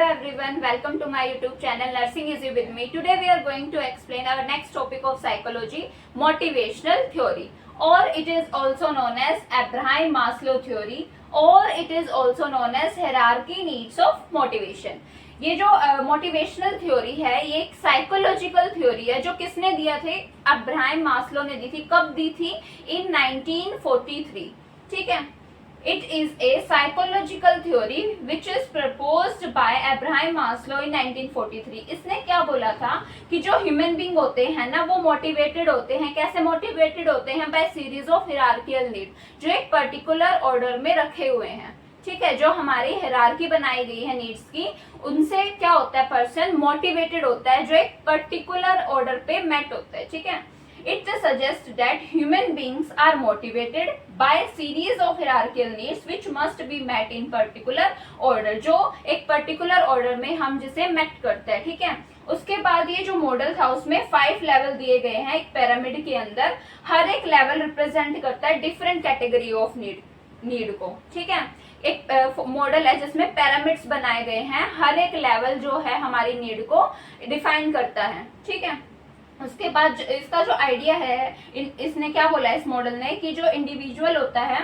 Hello everyone, welcome to my YouTube channel Nursing Easy with me. Today we are going to explain our next topic of psychology, motivational theory, or it is also known as Abraham Maslow theory, or it is also known as hierarchy needs of motivation. ये जो motivational theory है ये एक psychological theory है जो किसने दिया थे, अब्राहम मास्लो ने दी थी. कब दी थी? इन 1943. ठीक है. It is a psychological theory which is proposed by Abraham Maslow in 1943. इसने क्या बोला था कि जो ह्यूमन बींग होते हैं ना वो मोटिवेटेड होते हैं. कैसे मोटिवेटेड होते हैं? बाय सीरीज ऑफ हिरार्कियल नीड, जो एक पर्टिकुलर ऑर्डर में रखे हुए हैं. ठीक है. जो हमारी हिरार्की बनाई गई है नीड्स की, उनसे क्या होता है, पर्सन मोटिवेटेड होता है जो एक पर्टिकुलर ऑर्डर पे मेट होता है. ठीक है. It suggests that human beings are motivated by series of hierarchical needs which must be met in particular order. जो एक particular order में हम जिसे met करते हैं. ठीक है. उसके बाद ये जो मॉडल था उसमें 5 लेवल दिए गए हैं एक पिरामिड के अंदर. हर एक लेवल रिप्रेजेंट करता है डिफरेंट कैटेगरी ऑफ नीड को. ठीक है. एक मॉडल है जिसमें पिरामिड्स बनाए गए हैं. हर एक लेवल जो है हमारी नीड को डिफाइन करता है. ठीक है. उसके बाद इसका जो आइडिया है, इसने क्या बोला इस मॉडल ने कि जो इंडिविजुअल होता है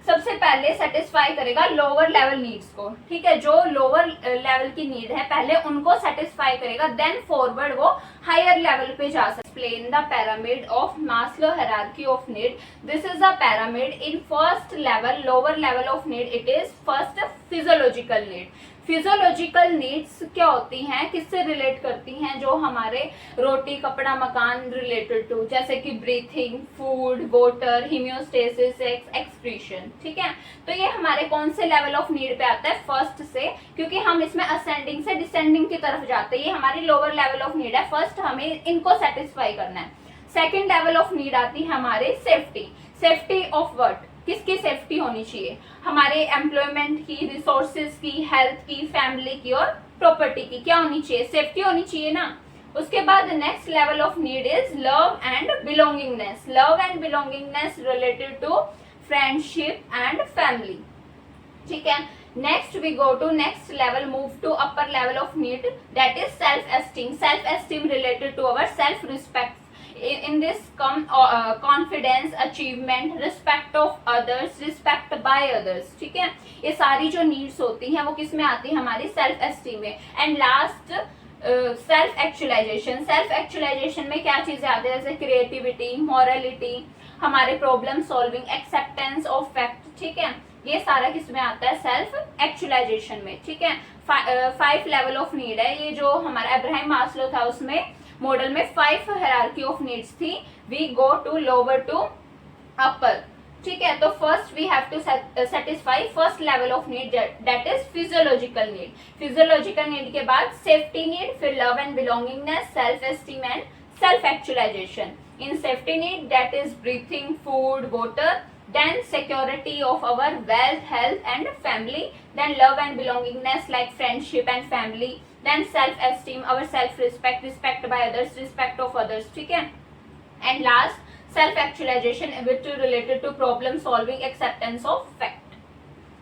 सबसे पहले सेटिस्फाई करेगा लोअर लेवल नीड्स को. ठीक है. जो लोअर लेवल की नीड है पहले उनको सेटिस्फाई करेगा, देन फॉरवर्ड वो हायर लेवल पे जा सकता. Explain the pyramid of Maslow hierarchy of need. This is a pyramid. In first level, lower level of need, it is first physiological need. Physiological needs क्या होती हैं, किससे relate करती हैं? जो हमारे रोटी कपड़ा मकान रिलेटेड टू, जैसे कि ब्रीथिंग, फूड, वाटर, हिमियोस्टेसिस, एक्सक्रीशन. ठीक है. तो ये हमारे कौन से लेवल ऑफ नीड पे आता है? फर्स्ट से, क्योंकि हम इसमें असेंडिंग से डिसेंडिंग की तरफ जाते हैं. ये हमारी लोअर लेवल ऑफ नीड है. फर्स्ट हमें इनको सेटिस्फाई करना है. सेकेंड लेवल ऑफ नीड आती है हमारे सेफ्टी. Safety of what? किसकी सेफ्टी होनी चाहिए? हमारे एम्प्लॉयमेंट की, रिसोर्सेज की, हेल्थ की, फैमिली की और प्रॉपर्टी की. क्या होनी चाहिए? सेफ्टी होनी चाहिए ना. उसके बाद next level of need is love and belongingness. Love and belongingness related to friendship and family. ठीक है. Next we go to next level, move to upper level of need, that is self esteem. Self esteem related to our self respect. In this come confidence, achievement, respect of others, respect by others. ठीक है. ये सारी जो needs होती हैं वो किस में आती है? हमारी सेल्फ एस्टीम में. And last self actualization. Self actualization में क्या चीजें आती है? जैसे क्रिएटिविटी, मॉरलिटी, हमारे problem solving, acceptance of fact. ठीक है. ये सारा किस में आता है? सेल्फ एक्चुअलाइजेशन में. ठीक है. 5 लेवल ऑफ नीड है. ये जो हमारा अब्राहम मास्लो था उसमें मॉडल में 5 हायरार्की ऑफ नीड्स थी. We go to lower to upper. ठीक है. तो first we have to satisfy first level of need, that is physiological need. Physiological need के बाद सेफ्टी नीड, फिर love and belongingness, self esteem and self actualisation. In safety need that is breathing, food, water, then security of our wealth, health and family, then love and belongingness like friendship and family, then self esteem, our self respect, respect by others, respect of others. ठीक है. and last self actualization, which is related to problem solving, acceptance of fact.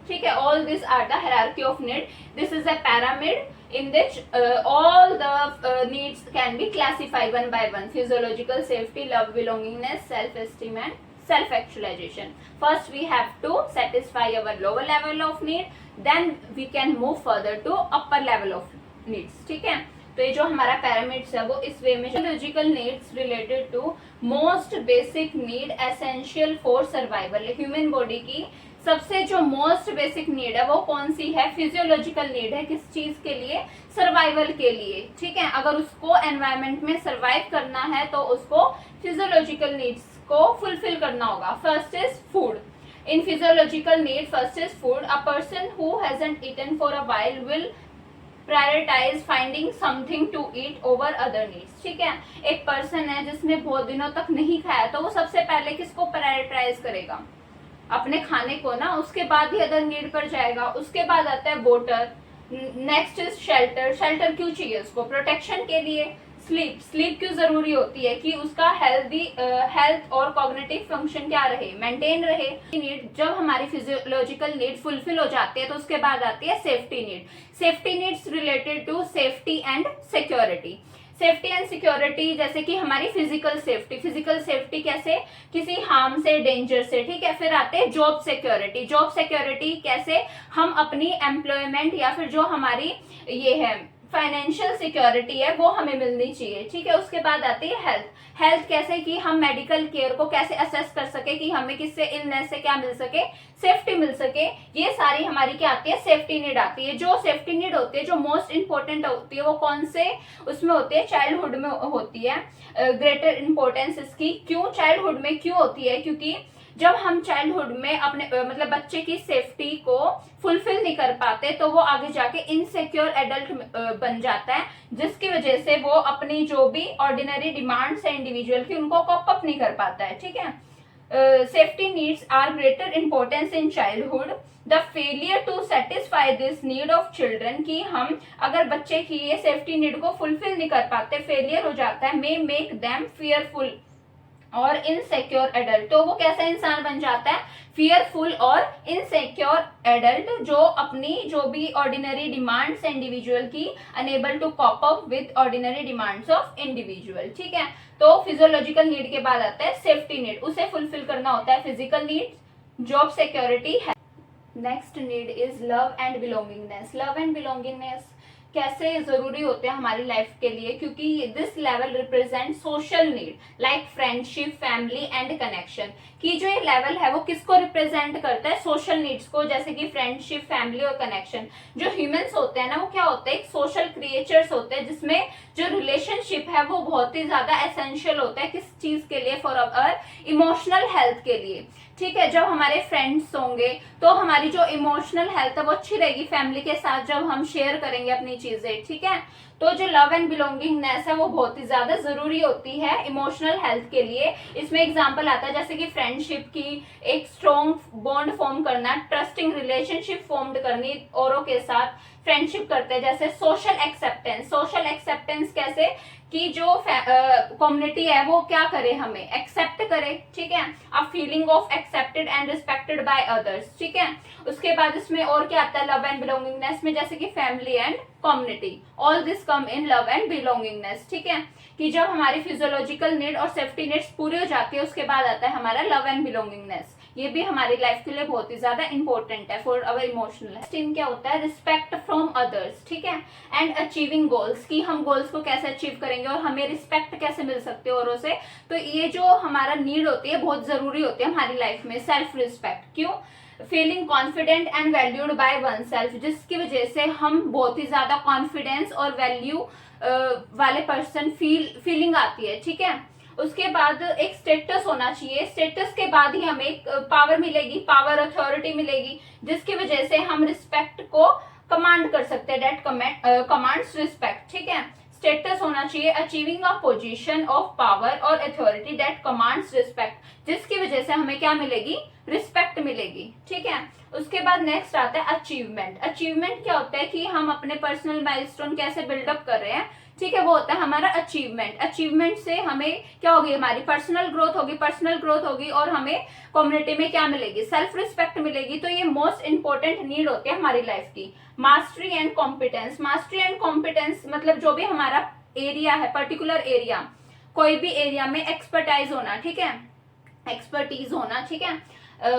ठीक है. all these are the hierarchy of need. this is a pyramid in which all the needs can be classified one by one: physiological, safety, love, belongingness, self esteem and self actualization. First we have to satisfy our lower level of need, then we can move further to upper level of needs. ठीक है. तो ये जो हमारा pyramids है वो इस way में. Physiological needs related to most basic need essential for survival. Human body की सबसे जो मोस्ट बेसिक नीड है वो कौन सी है? फिजियोलॉजिकल नीड है. किस चीज के लिए? सर्वाइवल के लिए. ठीक है. अगर उसको एनवायरमेंट में सर्वाइव करना है तो उसको फिजियोलॉजिकल नीड्स को फुलफिल करना होगा. First is food. In physiological need first is food. A person who hasn't eaten for a while will prioritise finding something to eat over other needs. ठीक है. एक पर्सन है जिसने बहुत दिनों तक नहीं खाया तो वो सबसे पहले किसको प्रायोरिटाइज करेगा? अपने खाने को ना. उसके बाद ही अदर नीड पर जाएगा. उसके बाद आता है water. Next is shelter. Shelter क्यों चाहिए उसको? प्रोटेक्शन के लिए. स्लीप क्यों जरूरी होती है? कि उसका हेल्थ और कॉग्निटिव फंक्शन क्या रहे, मेंटेन रहे। नीड, जब हमारी फिजियोलॉजिकल नीड फुलफिल हो जाती है तो उसके बाद आती है safety need. Safety needs related to safety and security. Safety and security, जैसे कि हमारी फिजिकल सेफ्टी कैसे? किसी हार्म से, डेंजर से, ठीक है। फिर आते हैं जॉब सिक्योरिटी। जॉब सिक्योरिटी कैसे? हम अपनी एम्प्लॉयमेंट या फिर जो हमारी ये है फाइनेंशियल सिक्योरिटी है वो हमें मिलनी चाहिए, ठीक है। उसके बाद आती है हेल्थ कैसे? कि हम मेडिकल केयर को कैसे असेस कर सके कि हमें किससे इलनेस से क्या मिल सके, सेफ्टी मिल सके। ये सारी हमारी क्या आती है? सेफ्टी नीड आती है। जो सेफ्टी नीड होती है, जो मोस्ट इंपॉर्टेंट होती है, वो कौन से उसमें होती है? चाइल्डहुड में होती है। ग्रेटर इंपॉर्टेंस इसकी क्यों चाइल्डहुड में क्यों होती है? क्योंकि जब हम चाइल्डहुड में अपने मतलब बच्चे की सेफ्टी को फुलफिल नहीं कर पाते तो वो आगे जाके इनसिक्योर एडल्ट बन जाता है, जिसकी वजह से वो अपनी जो भी ऑर्डिनरी डिमांड्स है इंडिविजुअल की उनको कॉप अप नहीं कर पाता है, ठीक है। Safety needs are greater importance in childhood. The failure to satisfy this need of children, की हम अगर बच्चे की ये सेफ्टी नीड को फुलफिल नहीं कर पाते, फेलियर हो जाता है, मे मेक देम फियरफुल और इनसिक्योर एडल्ट। तो वो कैसा इंसान बन जाता है? फियरफुल और इनसिक्योर एडल्ट, जो अपनी जो भी ऑर्डिनरी डिमांड्स है इंडिविजुअल की unable to cope up with ordinary demands of individual, ठीक है। तो फिजियोलॉजिकल नीड के बाद आता है सेफ्टी नीड, उसे फुलफिल करना होता है फिजिकल नीड, जॉब सिक्योरिटी है। Next need is love and belongingness. Love and belongingness कैसे जरूरी होते हैं हमारी लाइफ के लिए? क्योंकि this level represent social need like friendship, family and connection. कि जो ये लेवल है वो किसको रिप्रेजेंट करता है? सोशल नीड्स को, जैसे कि फ्रेंडशिप, फैमिली और कनेक्शन। जो ह्यूमंस होते हैं ना, वो क्या होते हैं? एक सोशल क्रिएचर्स होते हैं, जिसमें जो रिलेशनशिप है वो बहुत ही ज्यादा एसेंशियल होता है। किस चीज के लिए? फॉर अवर इमोशनल हेल्थ के लिए, ठीक है। जब हमारे फ्रेंड्स होंगे तो हमारी जो इमोशनल हेल्थ है वो अच्छी रहेगी। फैमिली के साथ जब हम शेयर करेंगे अपनी चीजें, ठीक है। तो जो लव एंड बिलोंगिंगनेस है वो बहुत ही ज्यादा जरूरी होती है इमोशनल हेल्थ के लिए। इसमें एग्जांपल आता है जैसे कि फ्रेंडशिप की, एक स्ट्रॉन्ग बॉन्ड फॉर्म करना, ट्रस्टिंग रिलेशनशिप फॉर्म करनी औरों के साथ, फ्रेंडशिप करते हैं। जैसे सोशल एक्सेप्टेंस कैसे? कि जो कम्युनिटी है वो क्या करे? हमें एक्सेप्ट करे, ठीक है। A feeling of accepted and respected by others, ठीक है। उसके बाद इसमें और क्या आता है लव एंड बिलोंगिंगनेस में? जैसे कि family and community, all this come in love and belongingness, ठीक है। कि जब हमारी फिजियोलॉजिकल नीड और सेफ्टी नीड्स पूरी हो जाती है उसके बाद आता है हमारा लव एंड बिलोंगिंगनेस। ये भी हमारी लाइफ के लिए बहुत ही ज्यादा इंपॉर्टेंट है फॉर अवर इमोशनल। नेक्स्ट क्या होता है? रिस्पेक्ट फ्रॉम अदर्स, ठीक है, एंड अचीविंग गोल्स। कि हम गोल्स को कैसे अचीव करेंगे और हमें रिस्पेक्ट कैसे मिल सकती है औरों से। तो ये जो हमारा नीड होती है बहुत जरूरी होती है हमारी लाइफ में। सेल्फ रिस्पेक्ट क्यों? Feeling confident and valued by one self, जिसकी वजह से हम बहुत ही ज्यादा कॉन्फिडेंस और वैल्यू वाले पर्सन फीलिंग आती है, ठीक है। उसके बाद एक स्टेटस होना चाहिए। स्टेटस के बाद ही हमें एक पावर मिलेगी, पावर अथॉरिटी मिलेगी, जिसकी वजह से हम रिस्पेक्ट को कमांड कर सकते हैं। डेट कमांड्स रिस्पेक्ट, ठीक है। स्टेटस होना चाहिए achieving a position of power और अथॉरिटी दैट कमांड्स रिस्पेक्ट, जिसकी वजह से हमें क्या मिलेगी? रिस्पेक्ट मिलेगी, ठीक है। उसके बाद नेक्स्ट आता है अचीवमेंट। अचीवमेंट क्या होता है? कि हम अपने पर्सनल माइलस्टोन कैसे बिल्डअप कर रहे हैं, ठीक है, वो होता है हमारा अचीवमेंट। अचीवमेंट से हमें क्या होगी? हमारी पर्सनल ग्रोथ होगी और हमें कम्युनिटी में क्या मिलेगी? सेल्फ रिस्पेक्ट मिलेगी। तो ये मोस्ट इंपॉर्टेंट नीड होती है हमारी लाइफ की। Mastery and competence. Mastery and competence मतलब जो भी हमारा एरिया है, पर्टिकुलर एरिया, कोई भी एरिया में एक्सपर्टाइज होना, ठीक है, एक्सपर्टीज होना, ठीक है,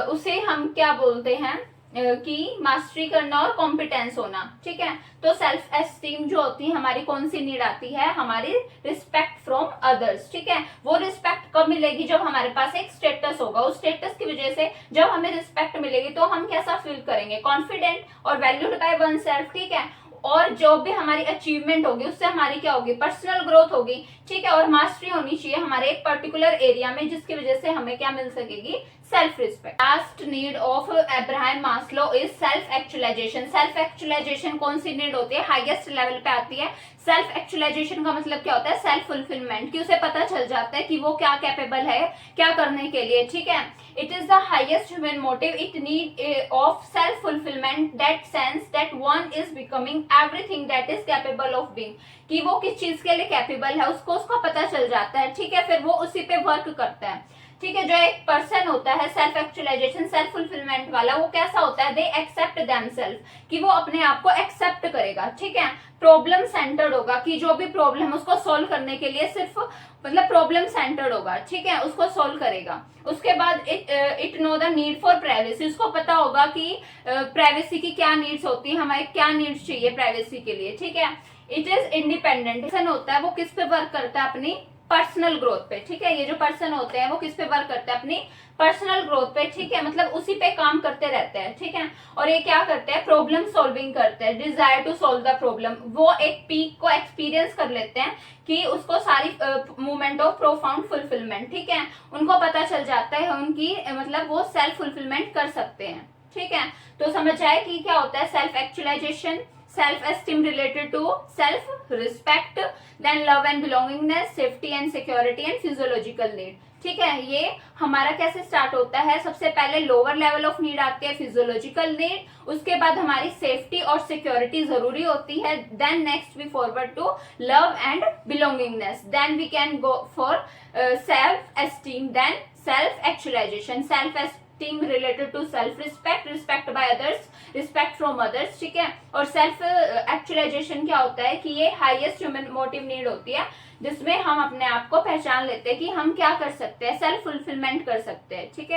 उसे हम क्या बोलते हैं? कि मास्टरी करना और कॉम्पिटेंस होना, ठीक है। तो सेल्फ एस्टीम जो होती है हमारी, कौन सी नीड आती है? हमारी रिस्पेक्ट फ्रॉम अदर्स, ठीक है। वो रिस्पेक्ट कब मिलेगी? जब हमारे पास एक स्टेटस होगा। उस स्टेटस की वजह से जब हमें रिस्पेक्ट मिलेगी तो हम कैसा फील करेंगे? कॉन्फिडेंट और वैल्यूड बाय वन सेल्फ, ठीक है। और जो भी हमारी अचीवमेंट होगी उससे हमारी क्या होगी? पर्सनल ग्रोथ होगी, ठीक है। और मास्टरी होनी चाहिए हमारे एक पर्टिकुलर एरिया में, जिसकी वजह से हमें क्या मिल सकेगी? self respect. Last need of Abraham Maslow is self actualization. Self actualization कौन सी नीड होती है, हाईएस्ट लेवल पे आती है. सेल्फ एक्चुअलाइजेशन का मतलब क्या होता है, सेल्फ फुलफिलमेंट, कि उसे पता चल जाता है कि वो क्या कैपेबल है क्या करने के लिए. ठीक है, it is the highest human motive, it need of self fulfilment, that sense that one is becoming everything that is capable of being, कि वो किस चीज के लिए कैपेबल है उसको उसका पता चल जाता है. ठीक है, फिर वो उसी पे वर्क करता है. ठीक है, जो एक पर्सन होता है सेल्फ एक्चुअलाइजेशन सेल्फ फुलफिलमेंट वाला, वो कैसा होता है, दे एक्सेप्ट देमसेल्फ, कि वो अपने आप को एक्सेप्ट करेगा. ठीक है, प्रॉब्लम सेंटर्ड होगा, कि जो भी प्रॉब्लम है उसको सोल्व करने के लिए सिर्फ मतलब प्रॉब्लम सेंटर्ड होगा. ठीक है, उसको सोल्व करेगा. उसके बाद it know the need for privacy, उसको पता होगा कि प्राइवेसी की क्या नीड्स होती है, हमारे क्या नीड्स चाहिए प्राइवेसी के लिए. ठीक है, इट इज इंडिपेंडेंट होता है, वो किस पे वर्क करता है, अपनी पर्सनल ग्रोथ पे. ठीक है, ये जो पर्सन होते हैं वो किस पे वर्क करते हैं, अपनी पर्सनल ग्रोथ पे. ठीक है, मतलब उसी पे काम करते रहते हैं. ठीक है, और ये क्या करते हैं, प्रॉब्लम सॉल्विंग करते हैं, desire to solve the problem. वो एक पीक को एक्सपीरियंस कर लेते हैं कि उसको सारी मूवमेंट ऑफ प्रोफाउंड फुलफिलमेंट. ठीक है, उनको पता चल जाता है उनकी मतलब वो सेल्फ फुलफिलमेंट कर सकते हैं. ठीक है, तो समझ आए कि क्या होता है self actualization, self esteem related to self respect, then love and belongingness, safety and security and physiological need. ठीक है, ये हमारा कैसे स्टार्ट होता है, सबसे पहले लोअर लेवल ऑफ नीड आती है फिजियोलॉजिकल नीड, उसके बाद हमारी सेफ्टी और सिक्योरिटी जरूरी होती है, then next we forward to love and belongingness, then we can go for self esteem, then self actualization, self esteem related to self respect, respect by others, respect from others. ठीक है, और self actualisation क्या होता है कि ये highest human motive need होती है, जिसमें हम अपने आप को पहचान लेते हैं कि हम क्या कर सकते हैं, सेल्फ फुलफिलमेंट कर सकते हैं. ठीक है.